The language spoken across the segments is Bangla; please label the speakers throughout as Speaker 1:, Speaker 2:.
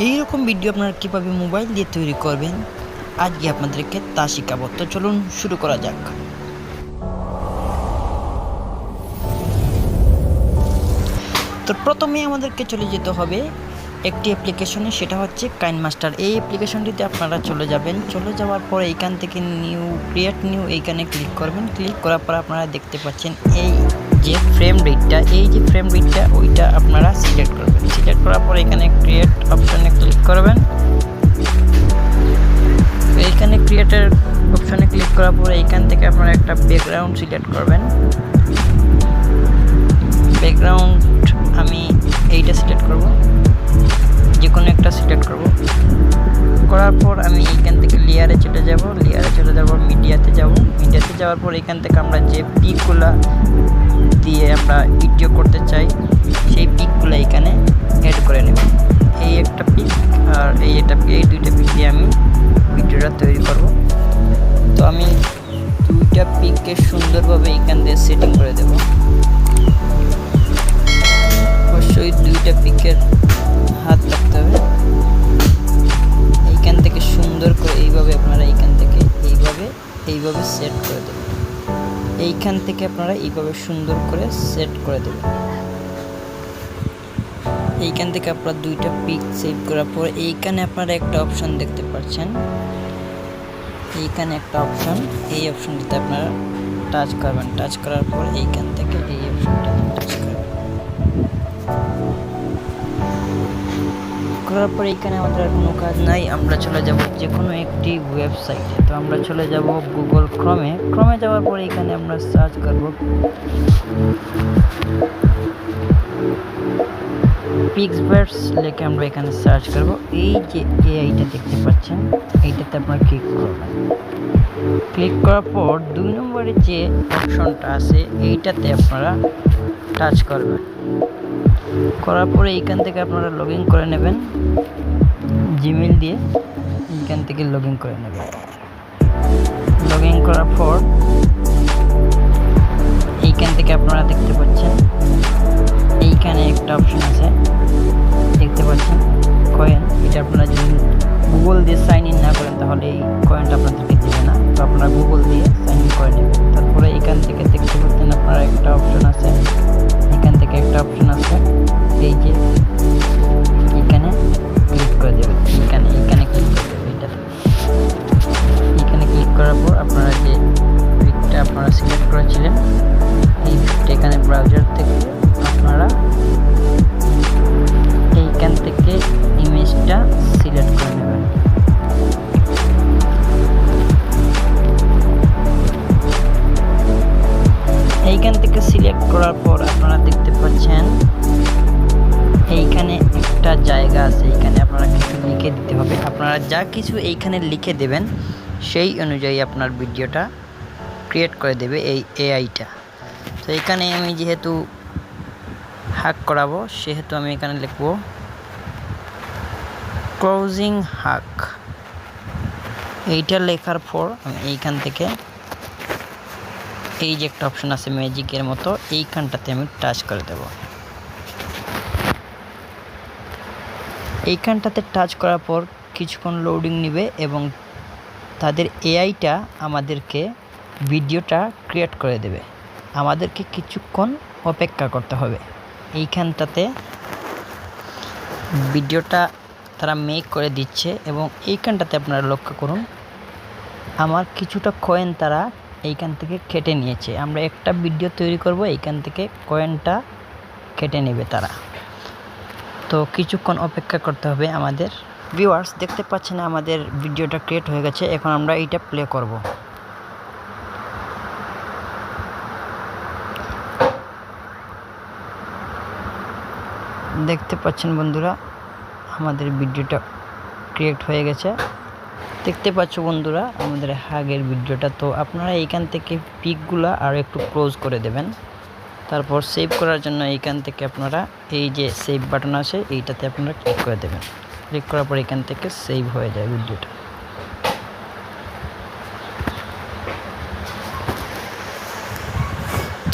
Speaker 1: এই রকম ভিডিও আপনারা কিভাবে মোবাইল দিয়ে তৈরি করবেন আজকে আপনাদেরকে তা শেখাবো। তো চলুন শুরু করা যাক। তো প্রথমে আমাদেরকে চলে যেতে হবে একটি অ্যাপ্লিকেশনে, সেটা হচ্ছে কাইনমাস্টার। এই অ্যাপ্লিকেশনটিতে আপনারা চলে যাবেন। চলে যাওয়ার পর এইখান থেকে ক্রিয়েট নিউ এইখানে ক্লিক করবেন। ক্লিক করার পর আপনারা দেখতে পাচ্ছেন এই যে ফ্রেম রেটটা ওইটা আপনারা সিলেক্ট করবেন। সিলেক্ট করার পর এখানে ক্রিয়েট অপশনে ক্লিক করবেন। এইখানে ক্রিয়েটের অপশনে ক্লিক করার পর এইখান থেকে আপনারা একটা ব্যাকগ্রাউন্ড সিলেক্ট করবেন। ব্যাকগ্রাউন্ড আমি এইটা সিলেক্ট করব, যে কোনো একটা সিলেক্ট করব। করার পর আমি এইখান থেকে লেয়ারে চলে যাব, মিডিয়াতে যাওয়ার পর এইখান থেকে আমরা যে পিকগুলা দিয়ে আমরা ভিডিও করতে চাই সেই পিকগুলো এখানে অ্যাড করে নেব। এই একটা পিক আর এই দুইটা পিক দিয়ে আমি ভিডিওটা তৈরি করব। তো আমি দুইটা পিককে সুন্দরভাবে এইখান দিয়ে সেটিং করে দেব। অবশ্যই দুইটা পিকের হাত রাখতে হবে। এইখান থেকে সুন্দর করে এইভাবে আপনারা এইখান থেকে এইভাবে সেট করে দেবেন। এইখান থেকে আপনারা এইভাবে সুন্দর করে সেট করে দেবেন। এইখান থেকে আপনারা দুইটা পিক সেভ করার পর এইখানে আপনারা একটা অপশন দেখতে পাচ্ছেন। এইখানে একটা অপশন, এই অপশনটিতে আপনারা টাচ করবেন। টাচ করার পর এইখান থেকে এই অপশনটা টাচ করবেন। করার পর এইখানে আমাদের আর কোনো কাজ নাই, আমরা চলে যাব যে কোনো একটি ওয়েবসাইটে। তো আমরা চলে যাব গুগল ক্রমে যাওয়ার পর এইখানে আমরা সার্চ করব পিক্সভার্স লিখে আমরা এখানে সার্চ করব। এই যে এআইটা দেখতে পাচ্ছেন এইটাতে আপনারা ক্লিক করবেন। ক্লিক করার পর 2 নম্বরে যে অপশনটা আছে এইটাতে আপনারা টাচ করবেন। করার পরে এইখান থেকে আপনারা লগ ইন করে নেবেন জিমেইল দিয়ে। এইখান থেকে লগ ইন করে নেবেন। লগ ইন করার পর এইখান থেকে আপনারা দেখতে পাচ্ছেন এইখানে একটা অপশন আছে, দেখতে পাচ্ছেন কয়েন। এটা আপনারা যদি গুগল দিয়ে সাইন ইন না করেন তাহলে এই কয়েনটা আপনাদেরকে দেবে না। তো আপনারা গুগল দিয়ে সাইন ইন করে নেবেন। তারপরে এইখান থেকে দেখতে পাচ্ছেন আপনারা একটা অপশন আছে, এখান থেকে একটা অপশন আছে, এই যে এখানে ক্লিক করে দেবেন। এইখানে ক্লিক করে দেবেন। এইখানে ক্লিক করার পর আপনারা যে পিকটা আপনারা সিলেক্ট করেছিলেন এই পিকটা এখানে ব্রাউজার থেকে আপনারা এইখান থেকে ইমেজটা সিলেক্ট করে নেবেন। এইখান থেকে সিলেক্ট করার পর আপনারা দেখতে পাচ্ছেন এইখানে একটা জায়গা আছে, এইখানে আপনারা কিছু লিখে দিতে হবে। আপনারা যা কিছু এইখানে লিখে দেবেন সেই অনুযায়ী আপনার ভিডিওটা ক্রিয়েট করে দেবে এই এআইটা। তো এইখানে আমি যেহেতু হাক করাবো সেহেতু আমি এখানে লিখব ক্লোজিং হাক। এইটা লেখার পর আমি এইখান থেকে এই যে একটা অপশন আছে ম্যাজিকের মতো, এইখানটাতে আমি টাচ করে দেব। এইখানটাতে টাচ করার পর কিছুক্ষণ লোডিং নেবে এবং তাদের এআইটা আমাদেরকে ভিডিওটা ক্রিয়েট করে দেবে। আমাদেরকে কিছুক্ষণ অপেক্ষা করতে হবে। এইখানটাতে ভিডিওটা তারা মেক করে দিচ্ছে এবং এইখানটাতে আপনারা লক্ষ্য করুন আমার কিছুটা কয়েন তারা এইখান থেকে কেটে নিয়েছে। আমরা একটা ভিডিও তৈরি করব, এইখান থেকে কয়েনটা কেটে নেবে তারা। তো কিছুক্ষণ অপেক্ষা করতে হবে আমাদের। ভিউয়ার্স দেখতে পাচ্ছেন আমাদের ভিডিওটা ক্রিয়েট হয়ে গেছে। এখন আমরা এইটা প্লে করব। দেখতে পাচ্ছেন বন্ধুরা আমাদের ভিডিওটা ক্রিয়েট হয়ে গেছে। দেখতে পাচ্ছ বন্ধুরা আমাদের হাগের ভিডিওটা। তো আপনারা এইখান থেকে পিকগুলা আর একটু ক্লোজ করে দেবেন। তারপর সেভ করার জন্য এইখান থেকে আপনারা এই যে সেভ বাটন আছে এইটাতে আপনারা ক্লিক করে দেবেন। ক্লিক করার পর এখান থেকে সেভ হয়ে যায় ভিডিওটা।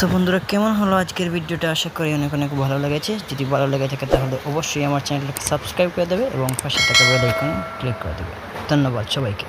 Speaker 1: তো বন্ধুরা, কেমন হলো আজকের ভিডিওটা? আশা করি অনেক অনেক ভালো লেগেছে। যদি ভালো লেগে থাকে তাহলে অবশ্যই আমার চ্যানেলটাকে সাবস্ক্রাইব করে দেবে এবং পাশে থাকা বেল আইকনে ক্লিক করে দেবে। ধন্যবাদ সবাইকে।